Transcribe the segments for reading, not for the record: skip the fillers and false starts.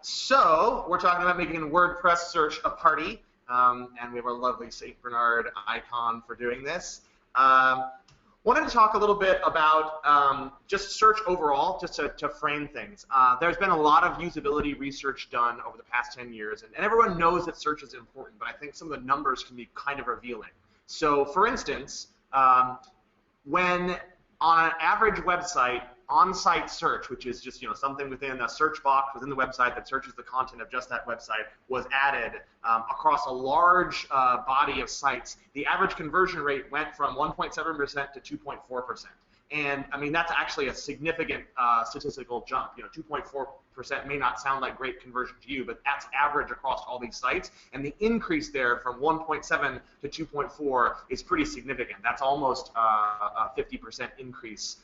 So we're talking about making WordPress search a party, and we have our lovely St. Bernard icon for doing this. Wanted to talk a little bit about just search overall, just to frame things. There's been a lot of usability research done over the past 10 years, and everyone knows that search is important, but I think some of the numbers can be kind of revealing. So for instance, when on an average website, on-site search, which is just something within a search box within the website that searches the content of just that website, was added across a large body of sites, the average conversion rate went from 1.7% to 2.4%. And I mean, that's actually a significant statistical jump. 2.4% may not sound like great conversion to you, but that's average across all these sites. And the increase there from 1.7 to 2.4 is pretty significant. That's almost a 50% increase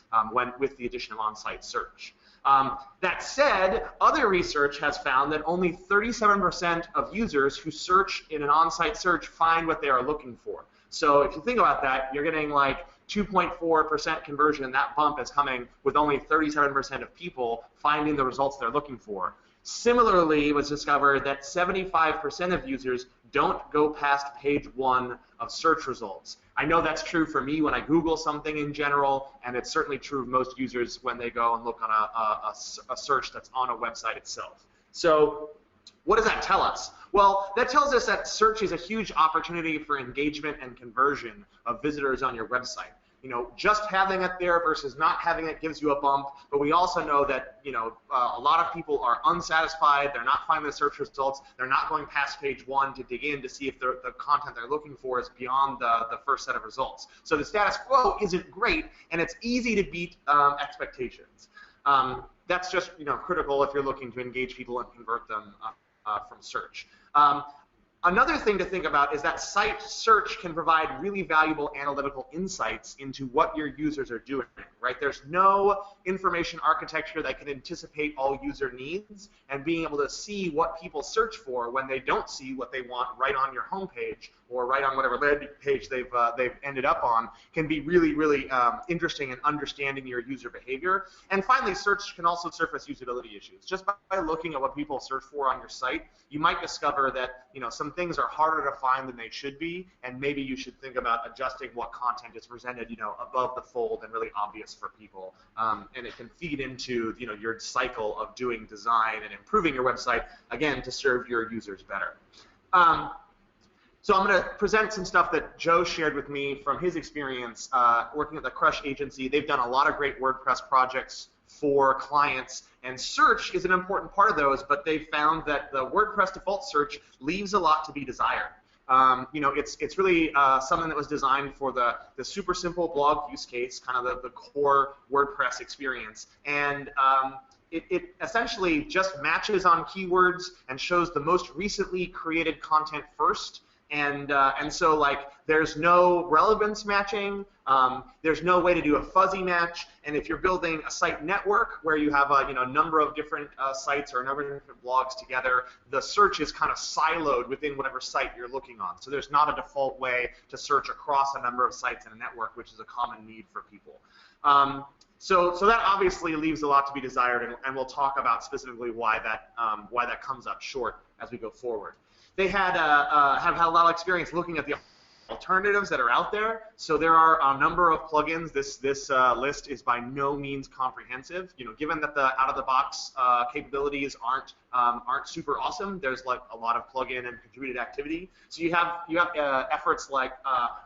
with the addition of on-site search. That said, other research has found that only 37% of users who search in an on-site search find what they are looking for. So if you think about that, you're getting like 2.4% conversion, and that bump is coming with only 37% of people finding the results they're looking for. Similarly, it was discovered that 75% of users don't go past page 1 of search results. I know that's true for me when I Google something in general, and it's certainly true of most users when they go and look on a search that's on a website itself. So what does that tell us? Well, that tells us that search is a huge opportunity for engagement and conversion of visitors on your website. Just having it there versus not having it gives you a bump, but we also know that, a lot of people are unsatisfied, they're not finding the search results, they're not going past page 1 to dig in to see if the content they're looking for is beyond the first set of results. So the status quo isn't great, and it's easy to beat expectations. That's just, critical if you're looking to engage people and convert them from search. Another thing to think about is that site search can provide really valuable analytical insights into what your users are doing, right? There's no information architecture that can anticipate all user needs, and being able to see what people search for when they don't see what they want right on your homepage or right on whatever landing page they've ended up on can be really, really interesting in understanding your user behavior. And finally, search can also surface usability issues. Just by looking at what people search for on your site, you might discover that some things are harder to find than they should be, and maybe you should think about adjusting what content is presented, above the fold and really obvious for people. And it can feed into, your cycle of doing design and improving your website, again, to serve your users better. So I'm going to present some stuff that Joe shared with me from his experience working at the Crush agency. They've done a lot of great WordPress projects for clients, and search is an important part of those, but they found that the WordPress default search leaves a lot to be desired. It's really something that was designed for the super simple blog use case, kind of the core WordPress experience, and it essentially just matches on keywords and shows the most recently created content first. And so, like, there's no relevance matching, there's no way to do a fuzzy match, and if you're building a site network where you have a number of different sites or a number of different blogs together, the search is kind of siloed within whatever site you're looking on. So there's not a default way to search across a number of sites in a network, which is a common need for people. So that obviously leaves a lot to be desired, and we'll talk about specifically why that comes up short as we go forward. They have had a lot of experience looking at the alternatives that are out there. So there are a number of plugins. This list is by no means comprehensive. Given that the out-of-the-box capabilities aren't super awesome, there's like a lot of plugin and contributed activity. So you have efforts like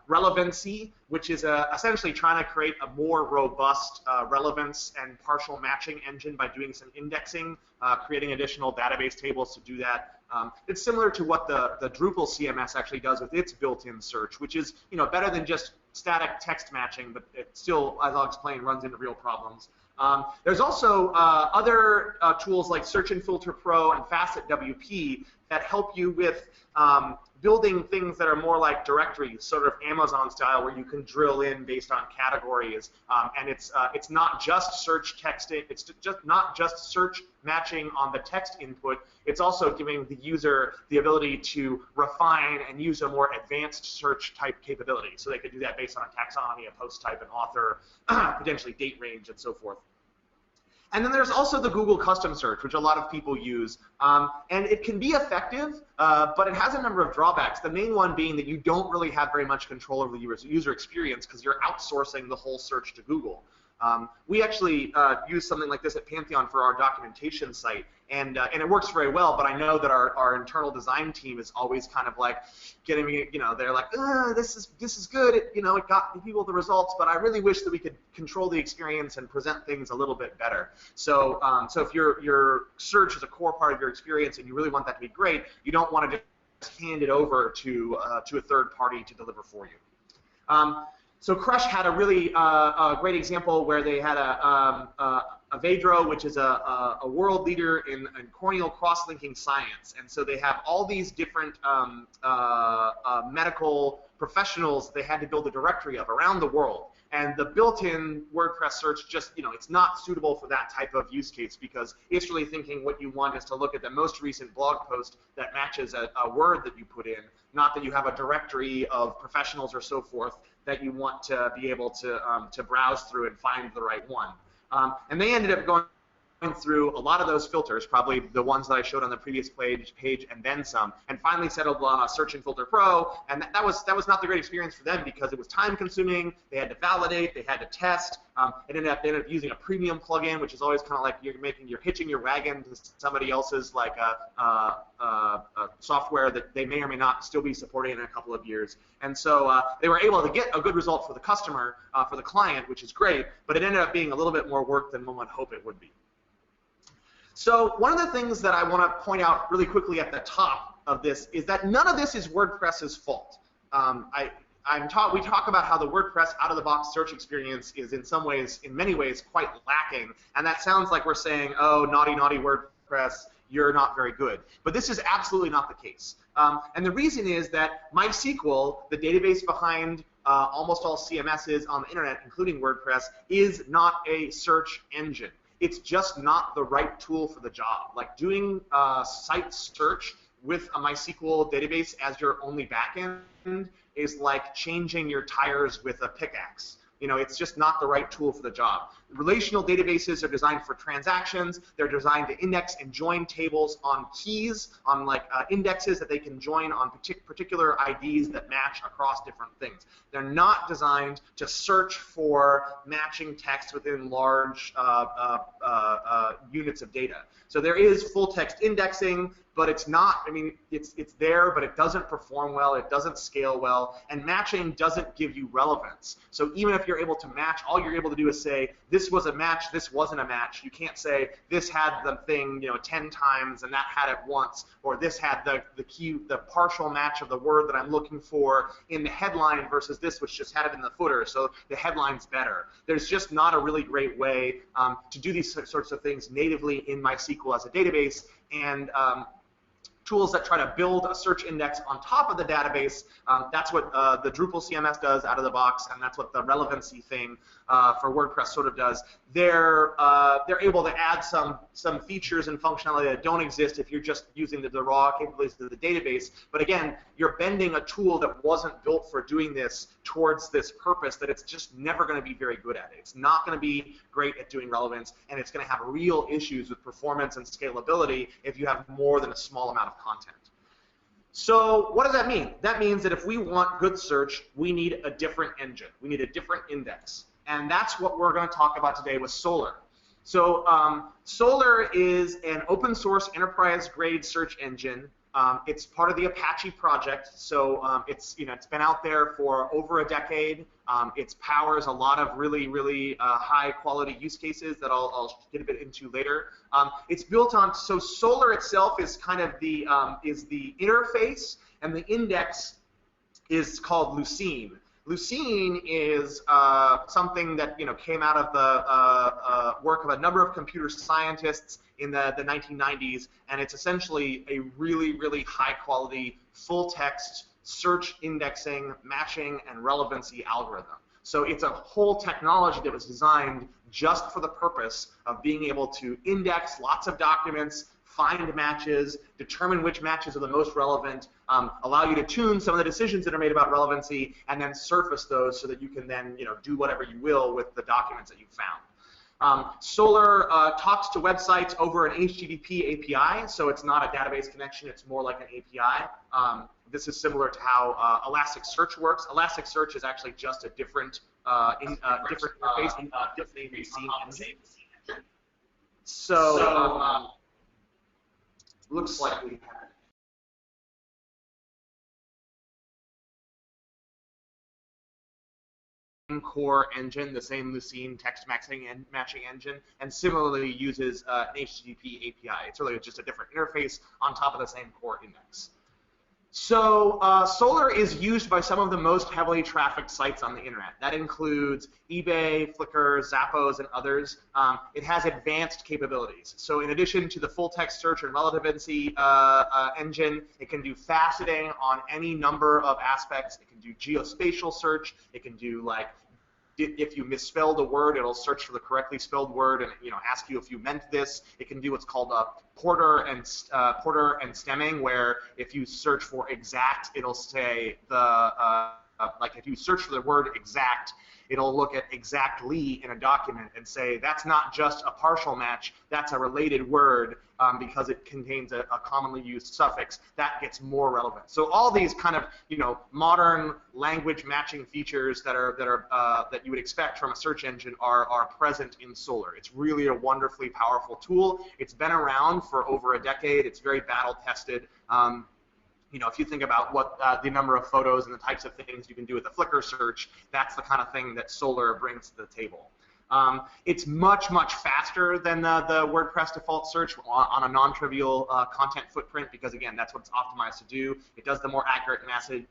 Relevancy, which is essentially trying to create a more robust relevance and partial matching engine by doing some indexing, creating additional database tables to do that. It's similar to what the Drupal CMS actually does with its built-in search, which is better than just static text matching, but it still, as I'll explain, runs into real problems. There's also other tools like Search and Filter Pro and Facet WP that help you with building things that are more like directories, sort of Amazon style, where you can drill in based on categories, and it's not just search text. It's just not just search matching on the text input. It's also giving the user the ability to refine and use a more advanced search type capability. So they could do that based on a taxonomy, a post type, an author, potentially date range, and so forth. And then there's also the Google custom search, which a lot of people use. And it can be effective, but it has a number of drawbacks. The main one being that you don't really have very much control over the user experience because you're outsourcing the whole search to Google. We actually use something like this at Pantheon for our documentation site, and it works very well, but I know that our internal design team is always kind of like getting me, they're like, this is good, it got people the results, but I really wish that we could control the experience and present things a little bit better. So if your search is a core part of your experience and you really want that to be great, you don't want to just hand it over to a third party to deliver for you. So Crush had a really great example where they had a Vagrant, which is a world leader in corneal cross-linking science. And so they have all these different medical professionals they had to build a directory of around the world. And the built-in WordPress search just, it's not suitable for that type of use case because it's really thinking what you want is to look at the most recent blog post that matches a word that you put in, not that you have a directory of professionals or so forth that you want to be able to browse through and find the right one. And they ended up going through a lot of those filters, probably the ones that I showed on the previous page and then some, and finally settled on a Search and Filter Pro, and that was not the great experience for them because it was time consuming, they had to validate, they had to test, they ended up using a premium plugin, which is always kind of like you're hitching your wagon to somebody else's like software that they may or may not still be supporting in a couple of years. And so they were able to get a good result for the customer, for the client, which is great, but it ended up being a little bit more work than one would hope it would be. So one of the things that I want to point out really quickly at the top of this is that none of this is WordPress's fault. We talk about how the WordPress out-of-the-box search experience is in many ways, quite lacking, and that sounds like we're saying, oh, naughty, naughty WordPress, you're not very good. But this is absolutely not the case. And the reason is that MySQL, the database behind almost all CMSs on the internet, including WordPress, is not a search engine. It's just not the right tool for the job. Like doing site search with a MySQL database as your only backend is like changing your tires with a pickaxe. It's just not the right tool for the job. Relational databases are designed for transactions. They're designed to index and join tables on keys, on like indexes that they can join on particular IDs that match across different things. They're not designed to search for matching text within large units of data. So there is full text indexing, but it's not, it's there, but it doesn't perform well, it doesn't scale well, and matching doesn't give you relevance. So even if you're able to match, all you're able to do is say, this was a match, this wasn't a match. You can't say, this had the thing 10 times and that had it once, or this had the partial match of the word that I'm looking for in the headline versus this which just had it in the footer, so the headline's better. There's just not a really great way to do these sorts of things natively in MySQL as a database, and tools that try to build a search index on top of the database. That's what the Drupal CMS does out of the box, and that's what the relevancy thing for WordPress sort of does. They're able to add some features and functionality that don't exist if you're just using the raw capabilities of the database. But again, you're bending a tool that wasn't built for doing this towards this purpose that it's just never going to be very good at it. It's not going to be great at doing relevance, and it's going to have real issues with performance and scalability if you have more than a small amount of content. So what does that mean? That means that if we want good search, we need a different engine. We need a different index. And that's what we're going to talk about today with Solr. So Solr is an open source enterprise grade search engine. It's part of the Apache project, so it's been out there for over a decade. It powers a lot of really high quality use cases that I'll get a bit into later. It's built on, so Solr itself is kind of the interface, and the index is called Lucene. Lucene is something that came out of the work of a number of computer scientists in the 1990s, and it's essentially a really high quality full text search indexing, matching, and relevancy algorithm. So it's a whole technology that was designed just for the purpose of being able to index lots of documents, find matches, determine which matches are the most relevant, allow you to tune some of the decisions that are made about relevancy, and then surface those so that you can then do whatever you will with the documents that you found. Solar talks to websites over an HTTP API, so it's not a database connection, it's more like an API. This is similar to how Elasticsearch works. Elasticsearch is actually just a different different interface, different seen engine. So looks like we have core engine, the same Lucene text matching engine, and similarly uses an HTTP API. It's really just a different interface on top of the same core index. So Solar is used by some of the most heavily trafficked sites on the internet. That includes eBay, Flickr, Zappos, and others. It has advanced capabilities. So in addition to the full text search and relevancy engine, it can do faceting on any number of aspects. It can do geospatial search. It can do, like, if you misspelled a word, it'll search for the correctly spelled word and, you know, ask you if you meant this. It can do what's called a porter and stemming, where if you search for exact, it'll say the like if you search for the word exact, it'll look at exactly in a document and say that's not just a partial match, that's a related word because it contains a commonly used suffix. That gets more relevant. So all these kind of, you know, modern language matching features that you would expect from a search engine are present in Solar. It's really a wonderfully powerful tool. It's been around for over a decade. It's very battle tested. You know, if you think about what the number of photos and the types of things you can do with a Flickr search, that's the kind of thing that Solar brings to the table. It's much, much faster than the WordPress default search on a non-trivial content footprint because, again, that's what it's optimized to do. It does the more accurate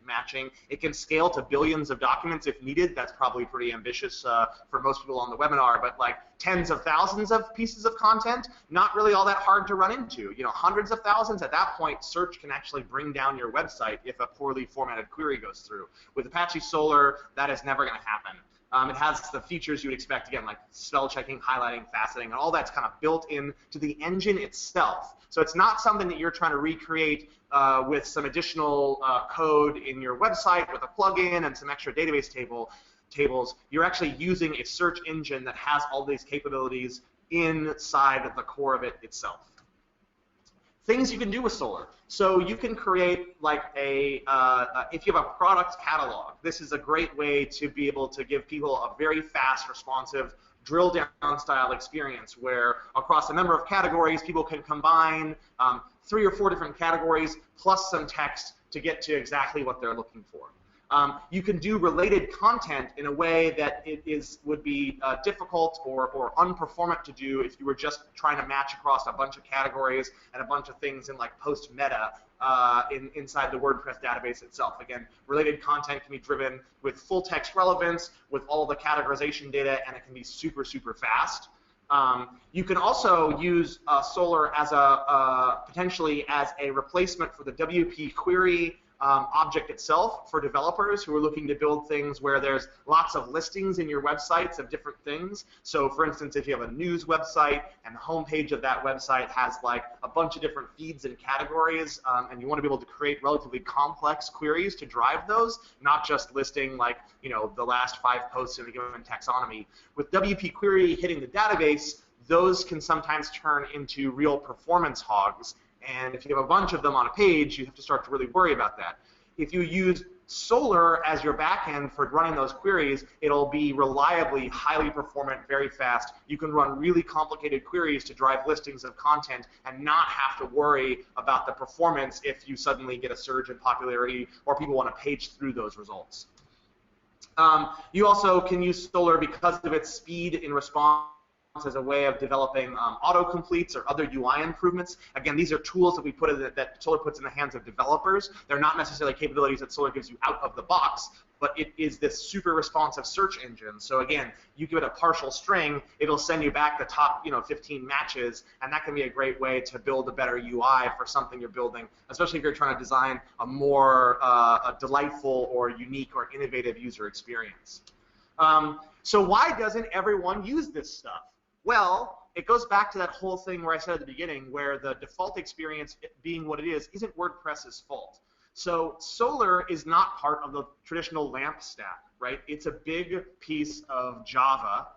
matching. It can scale to billions of documents if needed. That's probably pretty ambitious for most people on the webinar, but like tens of thousands of pieces of content, not really all that hard to run into. You know, hundreds of thousands, at that point, search can actually bring down your website if a poorly formatted query goes through. With Apache Solar, that is never going to happen. It has the features you would expect, again, like spell checking, highlighting, faceting, and all that's kind of built into the engine itself. So it's not something that you're trying to recreate with some additional code in your website with a plugin and some extra database tables. You're actually using a search engine that has all these capabilities inside the core of it itself. Things you can do with Solar. So you can create like if you have a product catalog, this is a great way to be able to give people a very fast, responsive, drill down style experience where across a number of categories, people can combine 3 or 4 different categories plus some text to get to exactly what they're looking for. You can do related content in a way that would be difficult or unperformant to do if you were just trying to match across a bunch of categories and a bunch of things in like post-meta inside the WordPress database itself. Again, related content can be driven with full text relevance, with all the categorization data, and it can be super, super fast. You can also use Solar as potentially as a replacement for the WP query object itself for developers who are looking to build things where there's lots of listings in your websites of different things. So for instance, if you have a news website and the homepage of that website has like a bunch of different feeds and categories, and you want to be able to create relatively complex queries to drive those, not just listing like, you know, the last 5 posts in a given taxonomy. With WP query hitting the database, those can sometimes turn into real performance hogs. And if you have a bunch of them on a page, you have to start to really worry about that. If you use Solar as your backend for running those queries, it'll be reliably, highly performant, very fast. You can run really complicated queries to drive listings of content and not have to worry about the performance if you suddenly get a surge in popularity or people want to page through those results. You also can use Solar because of its speed in response as a way of developing autocompletes or other UI improvements. Again, these are tools that we put that Solar puts in the hands of developers. They're not necessarily capabilities that Solar gives you out of the box, but it is this super responsive search engine. So again, you give it a partial string, it'll send you back the top 15 matches, and that can be a great way to build a better UI for something you're building, especially if you're trying to design a more delightful or unique or innovative user experience. So why doesn't everyone use this stuff? Well, it goes back to that whole thing where I said at the beginning, where the default experience being what it is isn't WordPress's fault. So Solar is not part of the traditional LAMP stack, right? It's a big piece of Java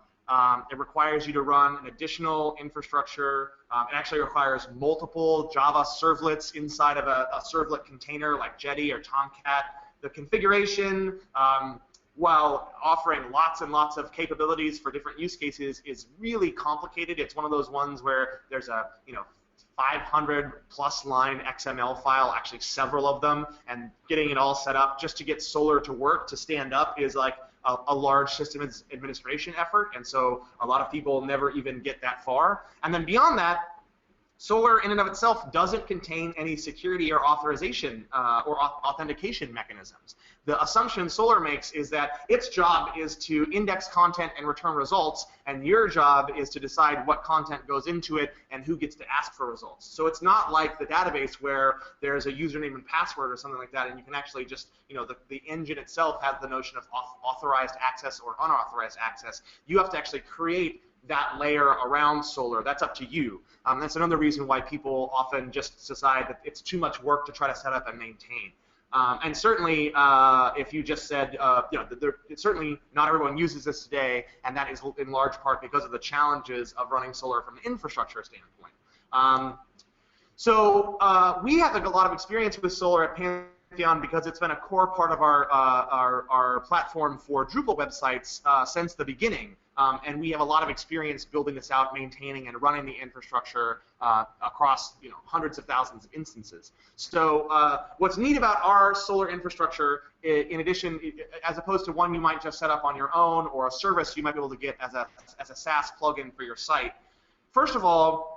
It requires you to run an additional infrastructure. It actually requires multiple Java servlets inside of a servlet container like Jetty or Tomcat. The configuration, while offering lots and lots of capabilities for different use cases, is really complicated. It's one of those ones where there's a 500+ line XML file, actually several of them, and getting it all set up just to get Solar to work, to stand up, is like a large system administration effort, and so a lot of people never even get that far. And then beyond that, Solar in and of itself doesn't contain any security or authorization or authentication mechanisms. The assumption Solar makes is that its job is to index content and return results, and your job is to decide what content goes into it and who gets to ask for results. So it's not like the database where there's a username and password or something like that, and you can actually just, the engine itself has the notion of authorized access or unauthorized access. You have to actually create that layer around Solar. That's up to you. That's another reason why people often just decide that it's too much work to try to set up and maintain. And certainly, if you just said, certainly not everyone uses this today, and that is in large part because of the challenges of running Solar from an infrastructure standpoint. So we have a lot of experience with Solar at Pantheon because it's been a core part of our platform for Drupal websites since the beginning. And we have a lot of experience building this out, maintaining and running the infrastructure across hundreds of thousands of instances. So what's neat about our Solar infrastructure, in addition, as opposed to one you might just set up on your own or a service you might be able to get as a SaaS plugin for your site, first of all,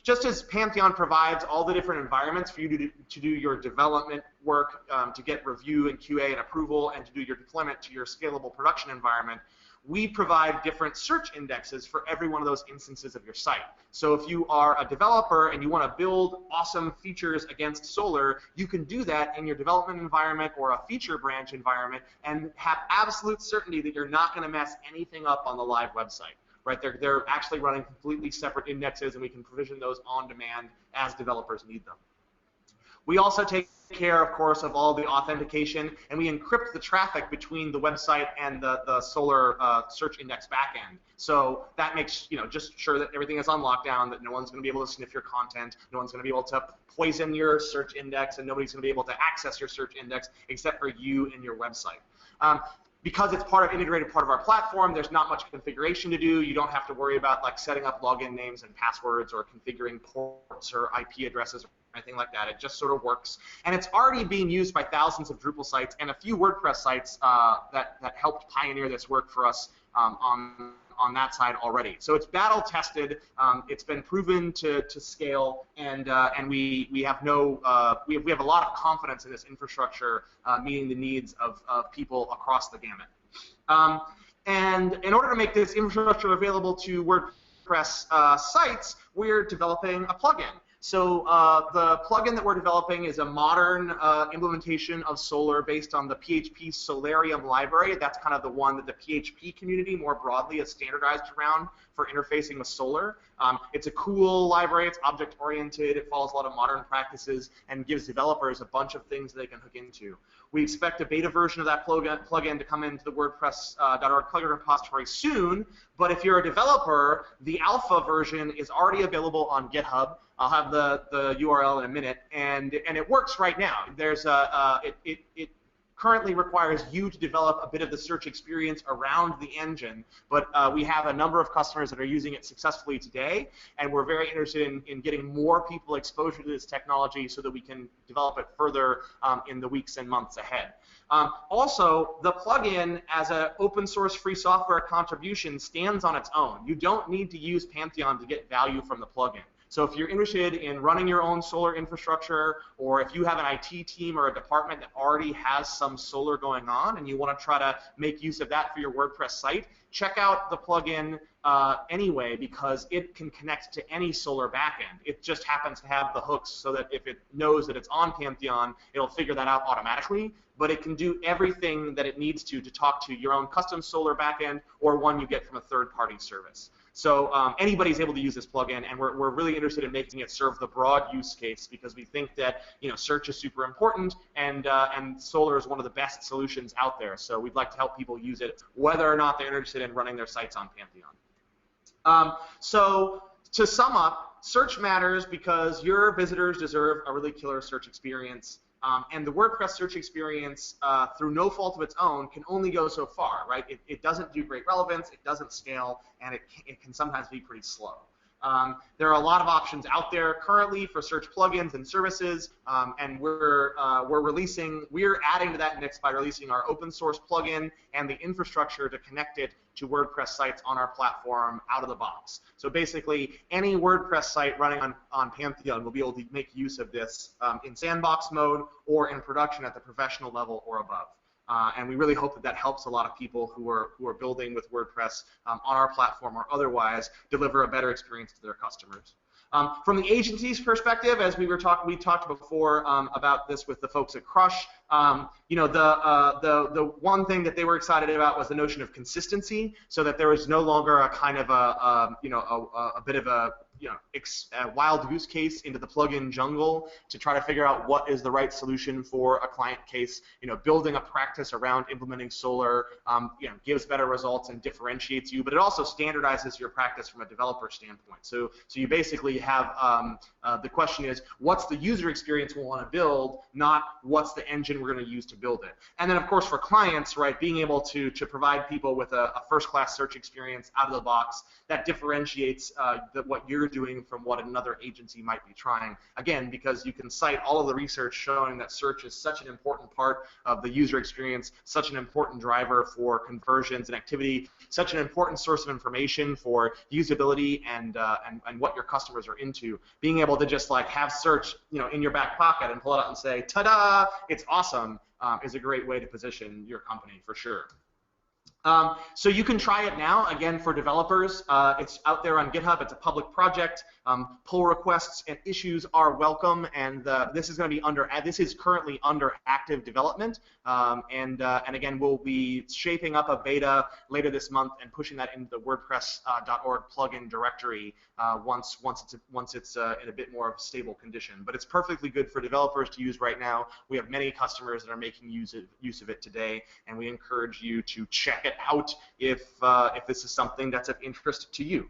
just as Pantheon provides all the different environments for you to do your development work, to get review and QA and approval, and to do your deployment to your scalable production environment, we provide different search indexes for every one of those instances of your site. So if you are a developer and you want to build awesome features against Solar, you can do that in your development environment or a feature branch environment and have absolute certainty that you're not going to mess anything up on the live website. Right? They're actually running completely separate indexes, and we can provision those on demand as developers need them. We also take care, of course, of all the authentication, and we encrypt the traffic between the website and the Solar search index backend. So that makes, just sure that everything is on lockdown, that no one's going to be able to sniff your content, no one's going to be able to poison your search index, and nobody's going to be able to access your search index except for you and your website. Because it's integrated part of our platform, there's not much configuration to do. You don't have to worry about setting up login names and passwords or configuring ports or IP addresses or anything like that. It just sort of works. And it's already being used by thousands of Drupal sites and a few WordPress sites that helped pioneer this work for us on that side already. So it's battle tested. It's been proven to scale, and we have we have a lot of confidence in this infrastructure meeting the needs of people across the gamut. And in order to make this infrastructure available to WordPress sites, we're developing a plugin. So the plugin that we're developing is a modern implementation of Solar based on the PHP Solarium library. That's kind of the one that the PHP community more broadly is standardized around for interfacing with Solar. It's a cool library. It's object-oriented. It follows a lot of modern practices and gives developers a bunch of things they can hook into. We expect a beta version of that plugin to come into the WordPress.org plugin repository soon, but if you're a developer, the alpha version is already available on GitHub. I'll have the URL in a minute, and it works right now. There's it currently requires you to develop a bit of the search experience around the engine, but we have a number of customers that are using it successfully today, and we're very interested in getting more people exposure to this technology so that we can develop it further in the weeks and months ahead. Also, the plugin as an open source free software contribution stands on its own. You don't need to use Pantheon to get value from the plugin. So if you're interested in running your own Solar infrastructure, or if you have an IT team or a department that already has some Solar going on and you want to try to make use of that for your WordPress site, check out the plugin anyway, because it can connect to any Solar backend. It just happens to have the hooks so that if it knows that it's on Pantheon, it'll figure that out automatically, but it can do everything that it needs to talk to your own custom Solar backend or one you get from a third-party service. So anybody's able to use this plugin, and we're really interested in making it serve the broad use case because we think that search is super important, and Solar is one of the best solutions out there. So we'd like to help people use it, whether or not they're interested in running their sites on Pantheon. So to sum up, search matters because your visitors deserve a really killer search experience. And the WordPress search experience, through no fault of its own, can only go so far, right? It doesn't do great relevance, it doesn't scale, and it can sometimes be pretty slow. There are a lot of options out there currently for search plugins and services, and we're adding to that mix by releasing our open source plugin and the infrastructure to connect it to WordPress sites on our platform out of the box. So basically, any WordPress site running on Pantheon will be able to make use of this in sandbox mode or in production at the professional level or above. And we really hope that that helps a lot of people who are building with WordPress on our platform or otherwise deliver a better experience to their customers. From the agency's perspective, as we talked before about this with the folks at Crush. You know, the one thing that they were excited about was the notion of consistency, so that there was no longer a kind of a bit of a wild goose case into the plugin jungle to try to figure out what is the right solution for a client case. You know, building a practice around implementing Solar, gives better results and differentiates you, but it also standardizes your practice from a developer standpoint. So you basically have the question is, what's the user experience we want to build, not what's the engine we're going to use to build it. And then, of course, for clients, right, being able to provide people with a first-class search experience out of the box that differentiates what you're doing from what another agency might be trying. Again, because you can cite all of the research showing that search is such an important part of the user experience, such an important driver for conversions and activity, such an important source of information for usability and what your customers are into. Being able to just like have search, in your back pocket and pull it out and say, ta-da, it's awesome, is a great way to position your company for sure. So you can try it now, again, for developers. It's out there on GitHub. It's a public project. Pull requests and issues are welcome, and this is going to be this is currently under active development. And again, we'll be shaping up a beta later this month and pushing that into the WordPress.org plugin directory once it's in a bit more of a stable condition. But it's perfectly good for developers to use right now. We have many customers that are making use of it today, and we encourage you to check it out if this is something that's of interest to you.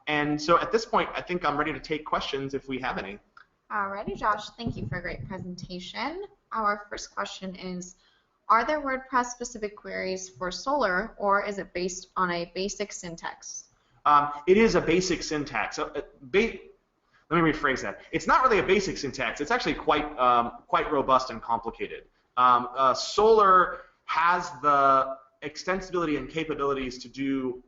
And so at this point, I think I'm ready to take questions if we have any. Alrighty, Josh, thank you for a great presentation. Our first question is, are there WordPress-specific queries for Solar, or is it based on a basic syntax? It is a basic syntax. Let me rephrase that. It's not really a basic syntax. It's actually quite robust and complicated. Solar has the extensibility and capabilities to do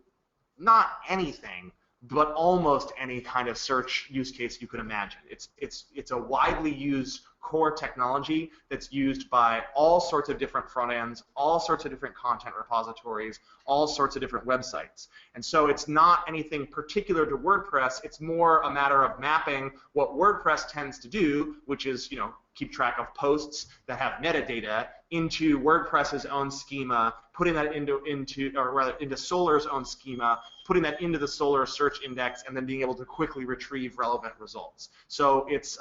not anything, but almost any kind of search use case you could imagine. It's a widely used core technology that's used by all sorts of different front ends, all sorts of different content repositories, all sorts of different websites. And so it's not anything particular to WordPress. It's more a matter of mapping what WordPress tends to do, which is, keep track of posts that have metadata, into WordPress's own schema, putting that into Solar's own schema, putting that into the Solar search index, and then being able to quickly retrieve relevant results. So it's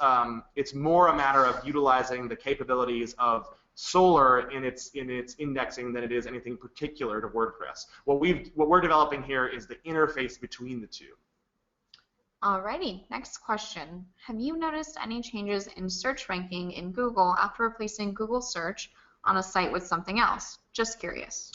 more a matter of utilizing the capabilities of Solar in its indexing than it is anything particular to WordPress. What we're developing here is the interface between the two. Alrighty, next question. Have you noticed any changes in search ranking in Google after replacing Google search on a site with something else? Just curious.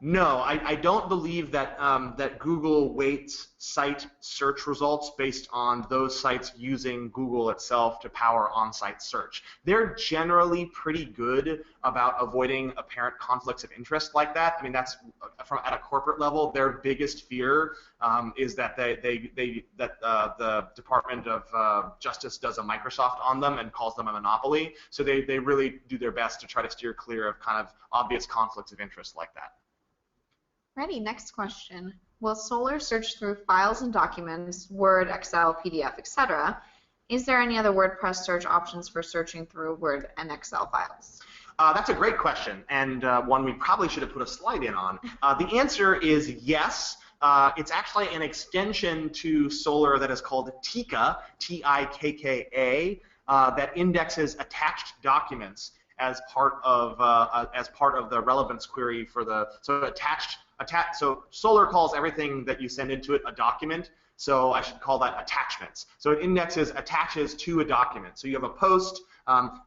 No, I don't believe that that Google weights site search results based on those sites using Google itself to power on-site search. They're generally pretty good about avoiding apparent conflicts of interest like that. I mean, that's at a corporate level. Their biggest fear is that the Department of Justice does a Microsoft on them and calls them a monopoly. So they really do their best to try to steer clear of kind of obvious conflicts of interest like that. Ready, next question. Will Solar search through files and documents, Word, Excel, PDF, etc.? Is there any other WordPress search options for searching through Word and Excel files? That's a great question, and one we probably should have put a slide in on. The answer is yes. It's actually an extension to Solar that is called Tikka, T-I-K-K-A, that indexes attached documents as part of the relevance query for the attached so Solar calls everything that you send into it a document. So I should call that attachments. So it attaches to a document. So you have a post.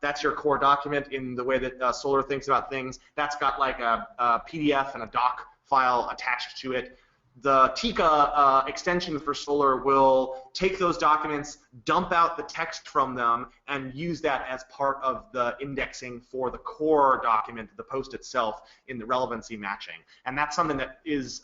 That's your core document in the way that Solar thinks about things. That's got like a PDF and a doc file attached to it. The Tika extension for Solar will take those documents, dump out the text from them, and use that as part of the indexing for the core document, the post itself, in the relevancy matching. And that's something that is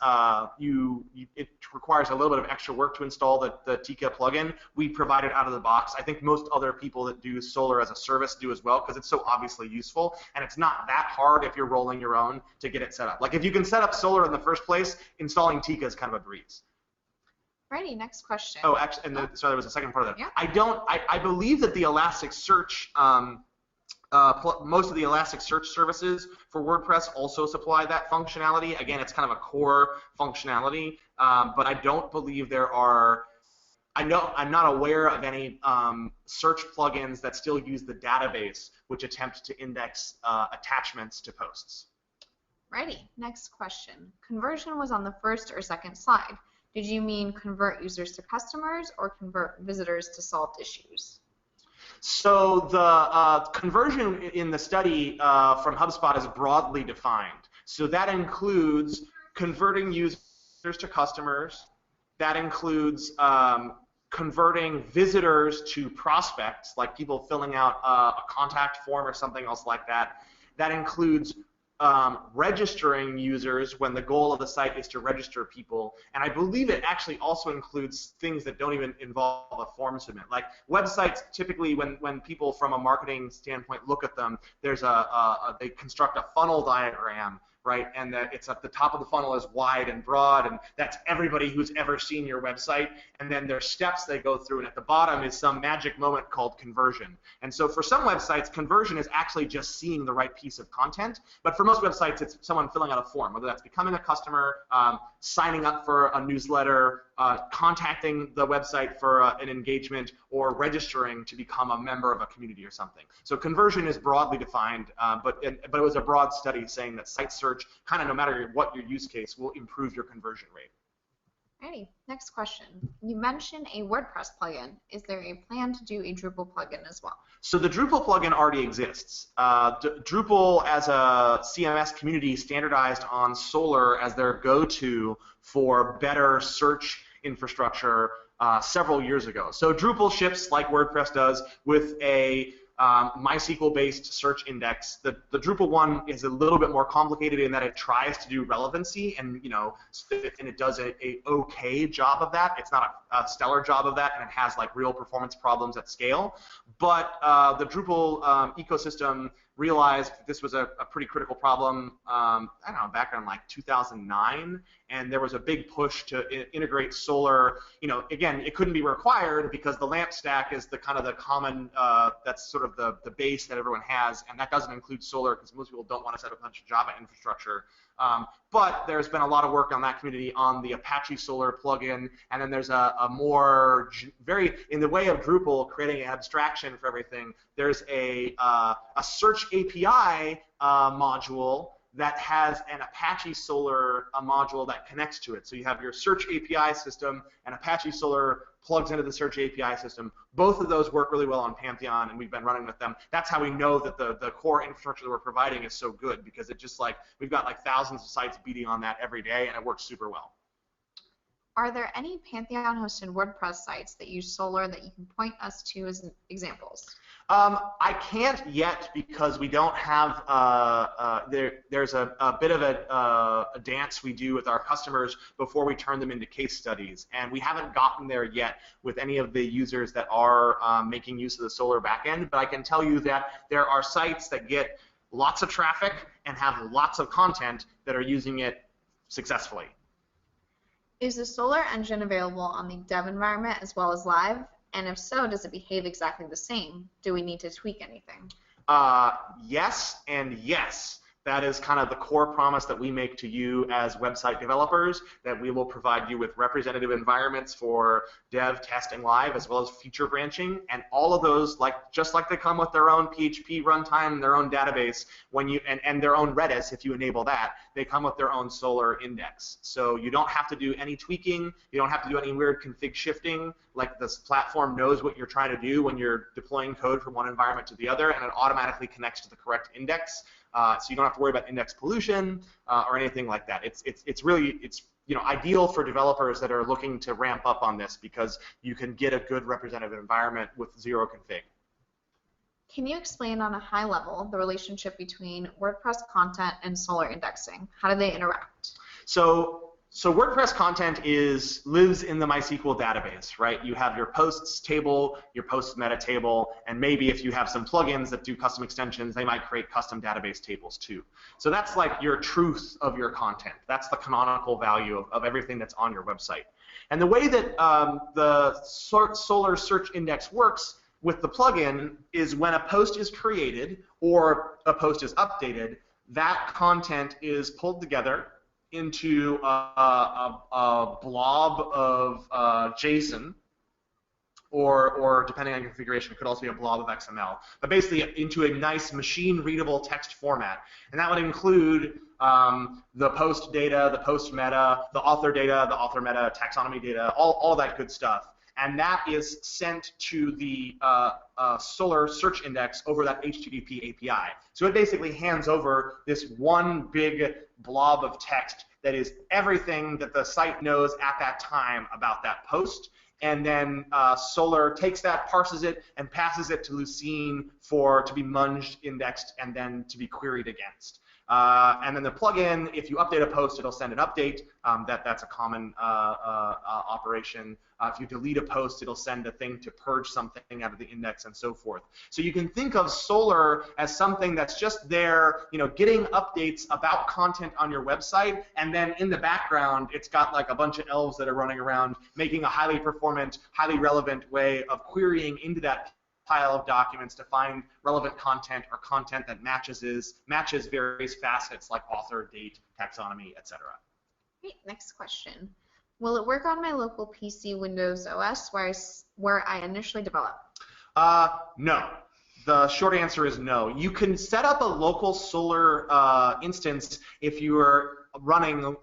it requires a little bit of extra work to install the Tika plugin. We provide it out of the box. I think most other people that do Solar as a service do as well, because it's so obviously useful, and it's not that hard if you're rolling your own to get it set up. Like if you can set up Solar in the first place, installing Tika is kind of a breeze. Righty, next question. Oh, actually, sorry, there was a second part of that. Yeah. I believe that the Elasticsearch, most of the Elasticsearch services for WordPress also supply that functionality. Again, it's kind of a core functionality, but I don't believe there are. I'm not aware of any search plugins that still use the database, which attempt to index attachments to posts. Righty, next question. Conversion was on the first or second slide. Did you mean convert users to customers or convert visitors to solved issues? So the conversion in the study from HubSpot is broadly defined. So that includes converting users to customers. That includes converting visitors to prospects, like people filling out a contact form or something else like that. That includes registering users when the goal of the site is to register people, and I believe it actually also includes things that don't even involve a form submit. Like websites, typically when people from a marketing standpoint look at them, there's they construct a funnel diagram, right? And it's at the top of the funnel is wide and broad, and that's everybody who's ever seen your website. And then there's steps they go through, and at the bottom is some magic moment called conversion. And so for some websites, conversion is actually just seeing the right piece of content. But for most websites, it's someone filling out a form, whether that's becoming a customer, signing up for a newsletter, contacting the website for an engagement, or registering to become a member of a community or something. So conversion is broadly defined, but it was a broad study saying that site search, kind of no matter what your use case, will improve your conversion rate. Alrighty, next question. You mentioned a WordPress plugin. Is there a plan to do a Drupal plugin as well? So the Drupal plugin already exists. Drupal as a CMS community standardized on Solar as their go-to for better search infrastructure several years ago. So Drupal ships, like WordPress does, with a MySQL-based search index. The Drupal one is a little bit more complicated in that it tries to do relevancy, and it does a okay job of that. It's not a stellar job of that, and it has like real performance problems at scale. But the Drupal ecosystem realized this was a pretty critical problem, I don't know, back in like 2009, and there was a big push to integrate Solar. Again, it couldn't be required because the LAMP stack is the kind of the common, that's sort of the base that everyone has, and that doesn't include Solar because most people don't want to set up a bunch of Java infrastructure. But there's been a lot of work on that community on the Apache Solar plugin, and then there's a more very, in the way of Drupal creating an abstraction for everything, there's a search API module that has an Apache Solar module that connects to it. So you have your search API system, and Apache Solar plugs into the search API system. Both of those work really well on Pantheon, and we've been running with them. That's how we know that the core infrastructure that we're providing is so good, because it just we've got like thousands of sites beating on that every day, and it works super well. Are there any Pantheon-hosted WordPress sites that use Solar that you can point us to as examples? I can't yet because we don't have, there's a bit of a dance we do with our customers before we turn them into case studies, and we haven't gotten there yet with any of the users that are making use of the Solar backend, but I can tell you that there are sites that get lots of traffic and have lots of content that are using it successfully. Is the Solar engine available on the dev environment as well as live? And if so, does it behave exactly the same? Do we need to tweak anything? Yes and yes. That is kind of the core promise that we make to you as website developers, that we will provide you with representative environments for dev, testing live, as well as feature branching, and all of those, just like they come with their own PHP runtime, their own database, and their own Redis, if you enable that, they come with their own Solr index. So you don't have to do any tweaking, you don't have to do any weird config shifting, like this platform knows what you're trying to do when you're deploying code from one environment to the other, and it automatically connects to the correct index. So you don't have to worry about index pollution or anything like that. It's really ideal for developers that are looking to ramp up on this, because you can get a good representative environment with zero config. Can you explain on a high level the relationship between WordPress content and Solr indexing? How do they interact? So WordPress content lives in the MySQL database, right? You have your posts table, your posts meta table, and maybe if you have some plugins that do custom extensions, they might create custom database tables too. So that's like your truth of your content. That's the canonical value of everything that's on your website. And the way that the Solr search index works with the plugin is when a post is created or a post is updated, that content is pulled together into a blob of JSON, or depending on your configuration, it could also be a blob of XML, but basically into a nice machine-readable text format. And that would include the post data, the post meta, the author data, the author meta, taxonomy data, all that good stuff. And that is sent to the Solr search index over that HTTP API. So it basically hands over this one big blob of text that is everything that the site knows at that time about that post. And then Solr takes that, parses it, and passes it to Lucene to be munged, indexed, and then to be queried against. And then the plugin, if you update a post, it'll send an update. That's a common operation. If you delete a post, it'll send a thing to purge something out of the index and so forth. So you can think of Solr as something that's just there, getting updates about content on your website, and then in the background, it's got like a bunch of elves that are running around making a highly performant, highly relevant way of querying into that pile of documents to find relevant content or content that matches various facets like author, date, taxonomy, etc. Great, next question. Will it work on my local PC Windows OS where I initially developed? No. The short answer is no. You can set up a local Solr instance if you are running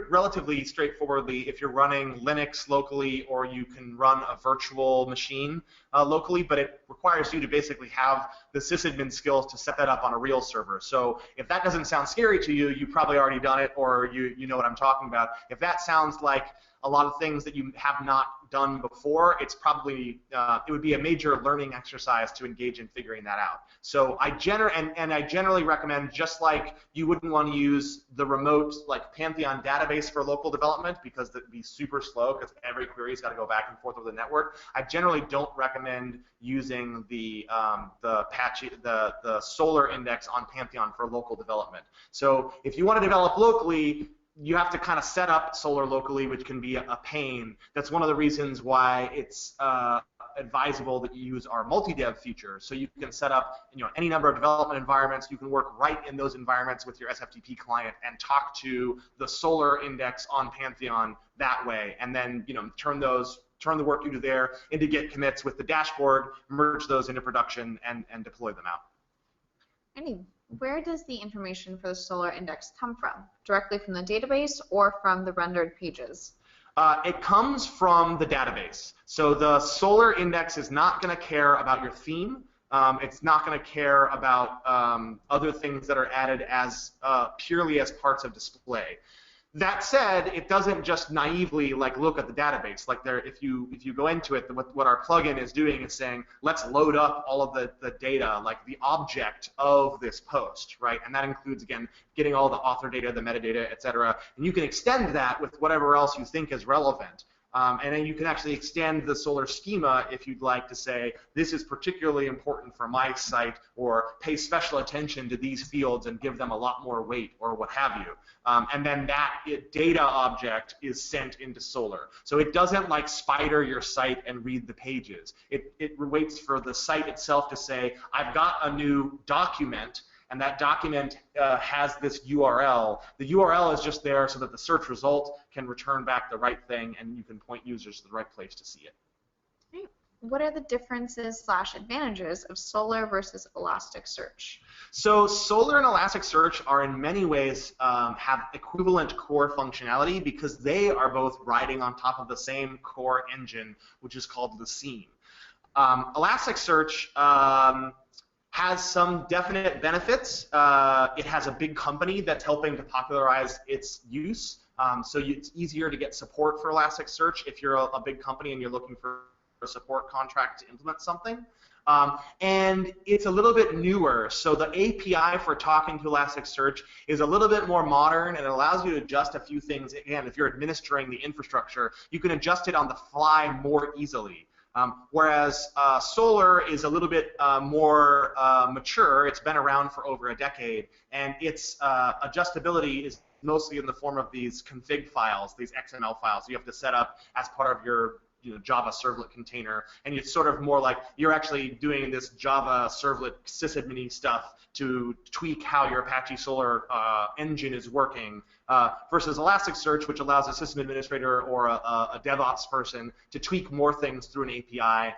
relatively straightforwardly if you're running Linux locally, or you can run a virtual machine locally, but it requires you to basically have the sysadmin skills to set that up on a real server. So if that doesn't sound scary to you, you've probably already done it, or you know what I'm talking about. If that sounds like a lot of things that you have not done before, it's probably it would be a major learning exercise to engage in figuring that out. So I generally recommend, just like you wouldn't want to use the remote like Pantheon database for local development because that'd be super slow because every query's got to go back and forth over the network. I generally don't recommend using the Solr index on Pantheon for local development. So if you want to develop locally, you have to kind of set up Solr locally, which can be a pain. That's one of the reasons why it's advisable that you use our multi-dev feature. So you can set up any number of development environments. You can work right in those environments with your SFTP client and talk to the Solr index on Pantheon that way, and then turn the work you do there into Git commits with the dashboard, merge those into production, and deploy them out. Where does the information for the Solr index come from? Directly from the database or from the rendered pages? It comes from the database. So the Solr index is not going to care about your theme. It's not going to care about other things that are added as purely as parts of display. That said, it doesn't just naively look at the database. If you go into it, what our plugin is doing is saying, let's load up all of the data, like the object of this post, right? And that includes, again, getting all the author data, the metadata, etc. And you can extend that with whatever else you think is relevant. And then you can actually extend the Solr schema if you'd like to say, this is particularly important for my site, or pay special attention to these fields and give them a lot more weight, or what have you. And then that data object is sent into Solr. So it doesn't spider your site and read the pages. It waits for the site itself to say, I've got a new document, and that document has this URL. The URL is just there so that the search result can return back the right thing, and you can point users to the right place to see it. Right. What are the differences / advantages of Solr versus Elasticsearch? So Solr and Elasticsearch are in many ways have equivalent core functionality because they are both riding on top of the same core engine, which is called the Seam. Elasticsearch has some definite benefits. It has a big company that's helping to popularize its use. So it's easier to get support for Elasticsearch if you're a big company and you're looking for a support contract to implement something. And it's a little bit newer, so the API for talking to Elasticsearch is a little bit more modern, and it allows you to adjust a few things. Again, if you're administering the infrastructure, you can adjust it on the fly more easily. Whereas Solr is a little bit more mature. It's been around for over a decade, and its adjustability is mostly in the form of these config files, these XML files you have to set up as part of your Java servlet container, and it's sort of more like you're actually doing this Java servlet sysadmin stuff to tweak how your Apache Solr engine is working, versus Elasticsearch, which allows a system administrator or a DevOps person to tweak more things through an API.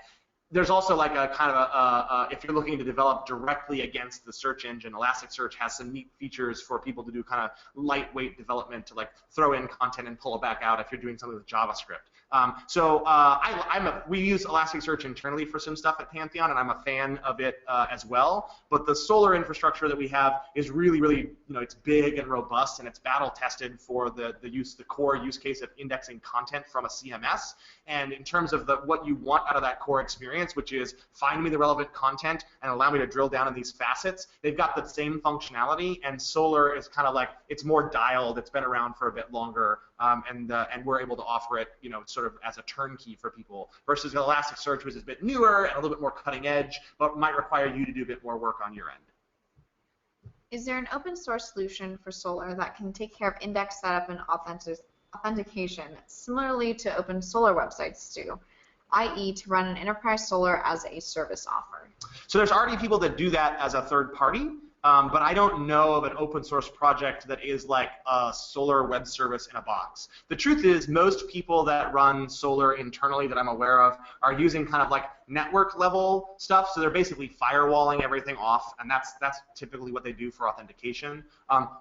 There's also like a kind of if you're looking to develop directly against the search engine, Elasticsearch has some neat features for people to do kind of lightweight development to like throw in content and pull it back out if you're doing something with JavaScript. We use Elasticsearch internally for some stuff at Pantheon, and I'm a fan of it as well. But the Solr infrastructure that we have is really, really, it's big and robust, and it's battle tested for the core use case of indexing content from a CMS. And in terms of what you want out of that core experience, which is find me the relevant content and allow me to drill down in these facets, they've got the same functionality, and Solr is kind of like, it's more dialed, it's been around for a bit longer, and we're able to offer it, sort of as a turnkey for people, versus Elasticsearch, which is a bit newer and a little bit more cutting edge, but might require you to do a bit more work on your end. Is there an open source solution for Solr that can take care of index setup and authentication similarly to open Solr websites do, i.e. to run an enterprise Solr as a service offer? So there's already people that do that as a third party. But I don't know of an open source project that is like a Solr web service in a box. The truth is, most people that run Solr internally that I'm aware of are using kind of like network level stuff. So they're basically firewalling everything off, and that's typically what they do for authentication.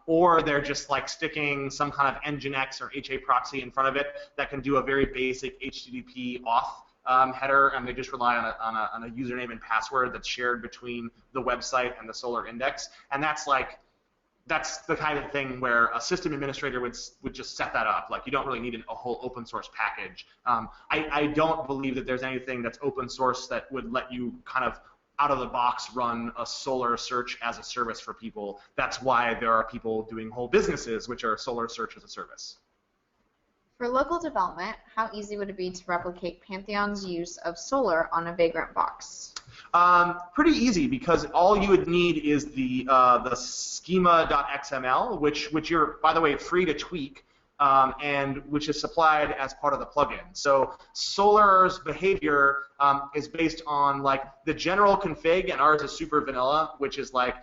Or they're just like sticking some kind of Nginx or HA proxy in front of it that can do a very basic HTTP auth header, and they just rely on a username and password that's shared between the website and the Solr index. And that's the kind of thing where a system administrator would just set that up. Like, you don't really need a whole open source package. I don't believe that there's anything that's open source that would let you kind of out of the box run a Solr search as a service for people. That's why there are people doing whole businesses which are Solr search as a service. For local development, how easy would it be to replicate Pantheon's use of Solr on a Vagrant box? Pretty easy, because all you would need is the schema.xml, which you're, by the way, free to tweak, and which is supplied as part of the plugin. So Solr's behavior is based on like the general config, and ours is super vanilla, which is like,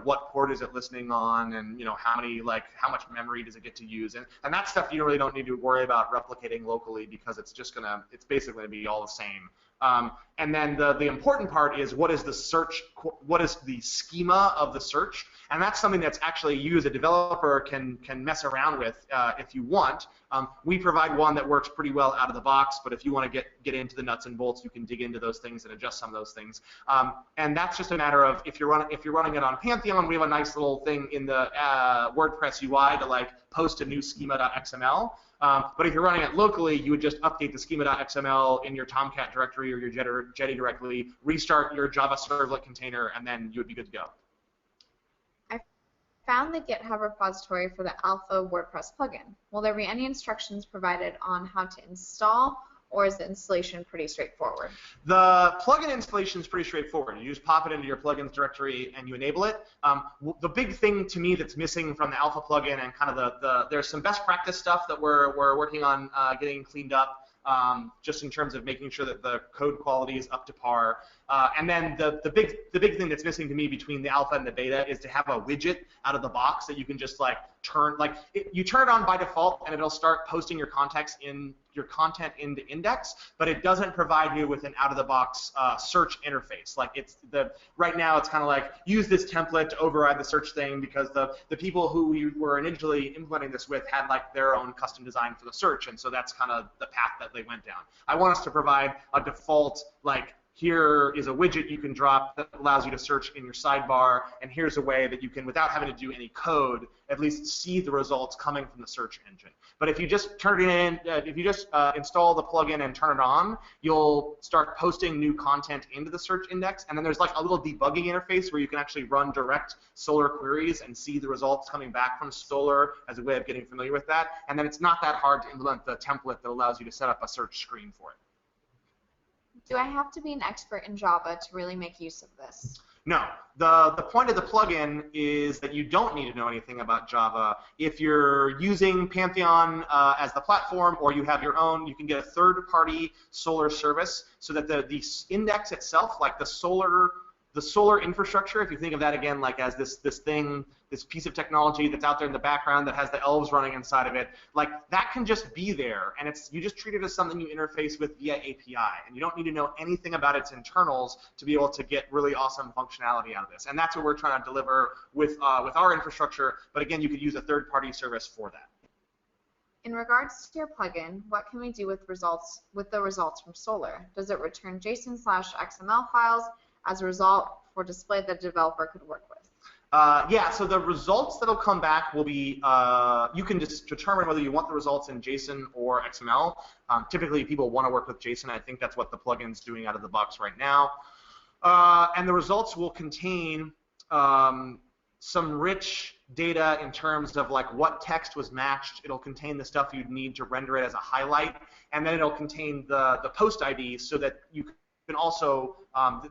what port is it listening on, and how much memory does it get to use, and that stuff you really don't need to worry about replicating locally, because it's basically gonna be all the same. And then the important part is what is the schema of the search, and that's something that's actually you as a developer can mess around with if you want. We provide one that works pretty well out of the box, but if you want to get into the nuts and bolts, you can dig into those things and adjust some of those things. And that's just a matter of if you're running it on Pantheon, we have a nice little thing in the WordPress UI to like post a new schema.xml. But if you're running it locally, you would just update the schema.xml in your Tomcat directory or your Jetty directly, restart your Java servlet container, and then you would be good to go. I found the GitHub repository for the Alpha WordPress plugin. Will there be any instructions provided on how to install, or is the installation pretty straightforward? The plugin installation is pretty straightforward. You just pop it into your plugins directory and you enable it. The big thing to me that's missing from the Alpha plugin, and kind of there's some best practice stuff that we're working on getting cleaned up, just in terms of making sure that the code quality is up to par. And then the big thing that's missing to me between the alpha and the beta is to have a widget out of the box that you can just like you turn it on by default and it'll start posting your content into index, but it doesn't provide you with an out-of-the-box search interface. Like right now it's kind of like use this template to override the search thing because the people who we were initially implementing this with had like their own custom design for the search, and so that's kind of the path that they went down. I want us to provide a default like here is a widget you can drop that allows you to search in your sidebar, and here's a way that you can, without having to do any code, at least see the results coming from the search engine. But if you just turn it in, if you just install the plugin and turn it on, you'll start posting new content into the search index, and then there's like a little debugging interface where you can actually run direct Solr queries and see the results coming back from Solr as a way of getting familiar with that. And then it's not that hard to implement the template that allows you to set up a search screen for it. Do I have to be an expert in Java to really make use of this? No. The point of the plugin is that you don't need to know anything about Java. If you're using Pantheon as the platform or you have your own, you can get a third-party Solr service so that the index itself, like the Solr infrastructure, if you think of that again like as this piece of technology that's out there in the background that has the elves running inside of it, like that can just be there, and you just treat it as something you interface with via API, and you don't need to know anything about its internals to be able to get really awesome functionality out of this. And that's what we're trying to deliver with our infrastructure, but again, you could use a third-party service for that. In regards to your plugin, what can we do with the results from Solr? Does it return JSON/XML files as a result for display that a developer could work with? Yeah, so the results that'll come back will be, you can just determine whether you want the results in JSON or XML. Typically, people want to work with JSON. I think that's what the plugin's doing out of the box right now. And the results will contain some rich data in terms of like what text was matched. It'll contain the stuff you'd need to render it as a highlight, and then it'll contain the post ID so that you can also,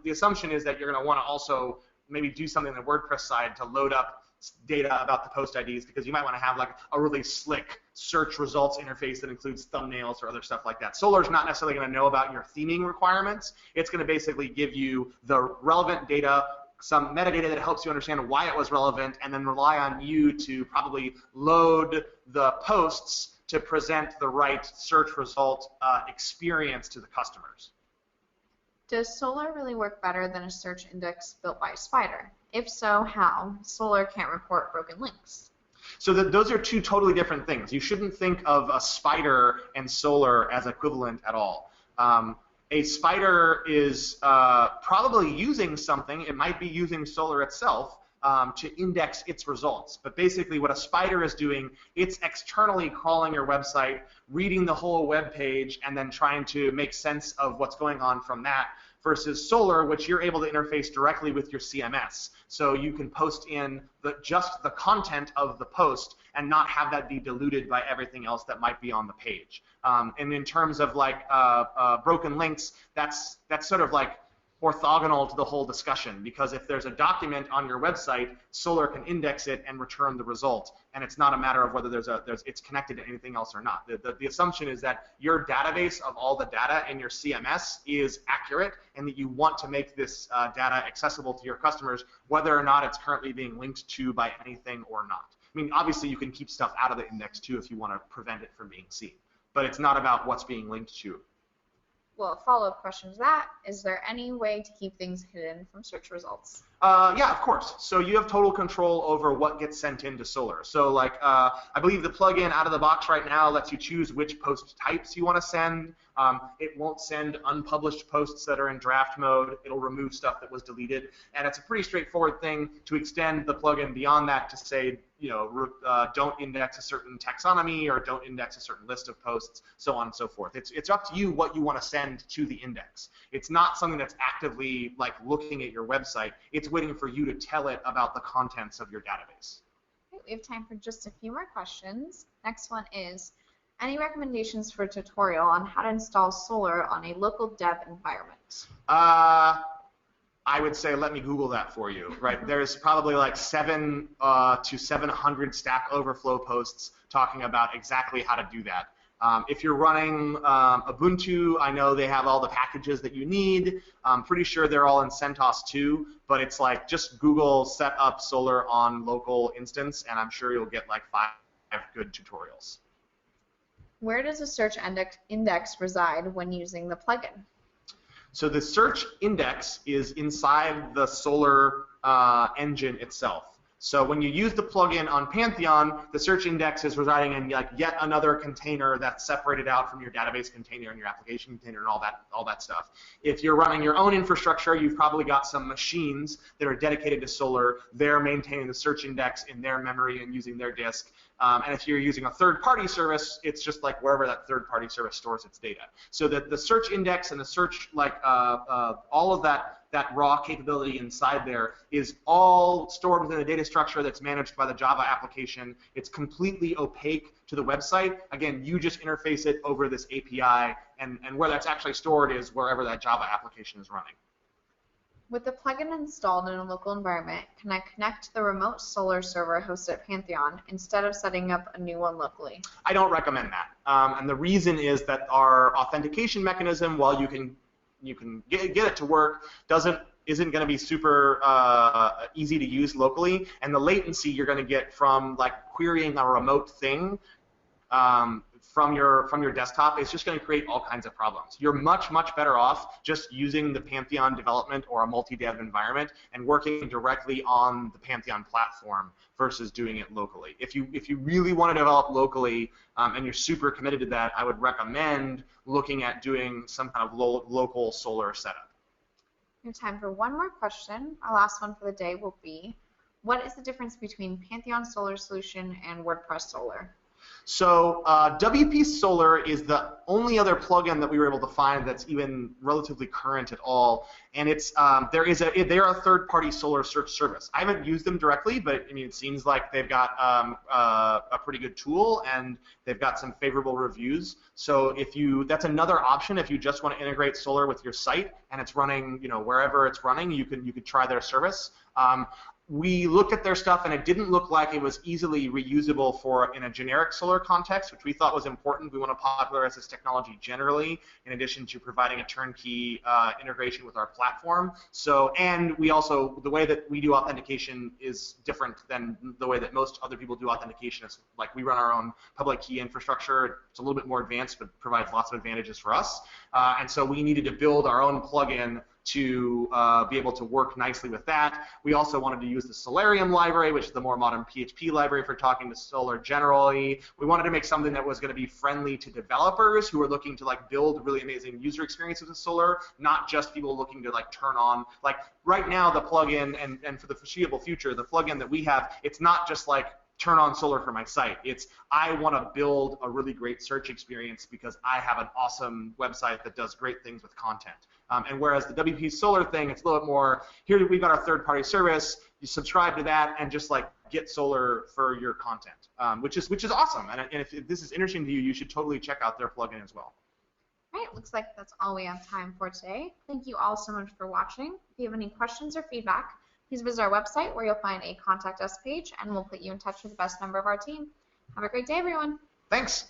the assumption is that you're going to want to also maybe do something on the WordPress side to load up data about the post IDs, because you might want to have like a really slick search results interface that includes thumbnails or other stuff like that. Solr is not necessarily going to know about your theming requirements. It's going to basically give you the relevant data, some metadata that helps you understand why it was relevant, and then rely on you to probably load the posts to present the right search result experience to the customers. Does Solr really work better than a search index built by a spider? If so, how? Solr can't report broken links. So those are two totally different things. You shouldn't think of a spider and Solr as equivalent at all. A spider is probably using something. It might be using Solr itself to index its results. But basically what a spider is doing, it's externally crawling your website, reading the whole web page, and then trying to make sense of what's going on from that, versus Solr, which you're able to interface directly with your CMS. So you can post in just the content of the post and not have that be diluted by everything else that might be on the page. And in terms of like broken links, that's sort of like orthogonal to the whole discussion, because if there's a document on your website, Solr can index it and return the result, and it's not a matter of whether it's connected to anything else or not. The assumption is that your database of all the data in your CMS is accurate, and that you want to make this data accessible to your customers, whether or not it's currently being linked to by anything or not. I mean, obviously you can keep stuff out of the index too if you want to prevent it from being seen, but it's not about what's being linked to. Well, a follow-up question to that, is there any way to keep things hidden from search results? Yeah, of course. So you have total control over what gets sent into Solr. So like, I believe the plugin out of the box right now lets you choose which post types you want to send. It won't send unpublished posts that are in draft mode. It'll remove stuff that was deleted. And it's a pretty straightforward thing to extend the plugin beyond that to say, you know, don't index a certain taxonomy or don't index a certain list of posts, so on and so forth. It's up to you what you want to send to the index. It's not something that's actively like looking at your website. It's waiting for you to tell it about the contents of your database. Okay, we have time for just a few more questions. Next one is, any recommendations for a tutorial on how to install Solr on a local dev environment? I would say let me Google that for you. Right? There's probably like 700 to 700 Stack Overflow posts talking about exactly how to do that. If you're running Ubuntu, I know they have all the packages that you need. I'm pretty sure they're all in CentOS too, but it's like just Google set up Solar on local instance, and I'm sure you'll get like 5 good tutorials. Where does a search index reside when using the plugin? So the search index is inside the Solar engine itself. So when you use the plugin on Pantheon, the search index is residing in like yet another container that's separated out from your database container and your application container and all that stuff. If you're running your own infrastructure, you've probably got some machines that are dedicated to Solar. They're maintaining the search index in their memory and using their disk. And if you're using a third-party service, it's just like wherever that third-party service stores its data. So that the search index and the search, like all of that raw capability inside there is all stored within a data structure that's managed by the Java application. It's completely opaque to the website. Again, you just interface it over this API, and where that's actually stored is wherever that Java application is running. With the plugin installed in a local environment, can I connect to the remote Solar server hosted at Pantheon instead of setting up a new one locally? I don't recommend that. And the reason is that our authentication mechanism, while you can get it to work, isn't going to be super easy to use locally, and the latency you're going to get from like querying a remote thing from your desktop is just going to create all kinds of problems. You're much better off just using the Pantheon development or a multi-dev environment and working directly on the Pantheon platform versus doing it locally. If you really want to develop locally and you're super committed to that, I would recommend looking at doing some kind of local Solar setup. We have time for one more question. Our last one for the day will be, what is the difference between Pantheon Solar Solution and WordPress Solar? So WP Solar is the only other plugin that we were able to find that's even relatively current at all, and it's they're a third-party Solar search service. I haven't used them directly, but I mean it seems like they've got a pretty good tool and they've got some favorable reviews. So that's another option if you just want to integrate Solar with your site and it's running wherever it's running, you could try their service. We looked at their stuff, and it didn't look like it was easily reusable in a generic Solar context, which we thought was important. We want to popularize this technology generally, in addition to providing a turnkey integration with our platform. So, and we also, the way that we do authentication is different than the way that most other people do authentication. It's like we run our own public key infrastructure. It's a little bit more advanced, but provides lots of advantages for us. And so we needed to build our own plugin to be able to work nicely with that. We also wanted to use the Solarium library, which is the more modern PHP library for talking to Solar generally. We wanted to make something that was going to be friendly to developers who are looking to like build really amazing user experiences with Solar, not just people looking to like turn on. Like right now, the plugin and for the foreseeable future, the plugin that we have, it's not just like turn on Solar for my site. It's I want to build a really great search experience because I have an awesome website that does great things with content. And whereas the WP Solar thing, it's a little bit more, here we've got our third-party service, you subscribe to that and just like get Solar for your content, which is awesome. And if this is interesting to you, you should totally check out their plugin as well. All right, looks like that's all we have time for today. Thank you all so much for watching. If you have any questions or feedback, please visit our website where you'll find a Contact Us page, and we'll put you in touch with the best member of our team. Have a great day, everyone. Thanks.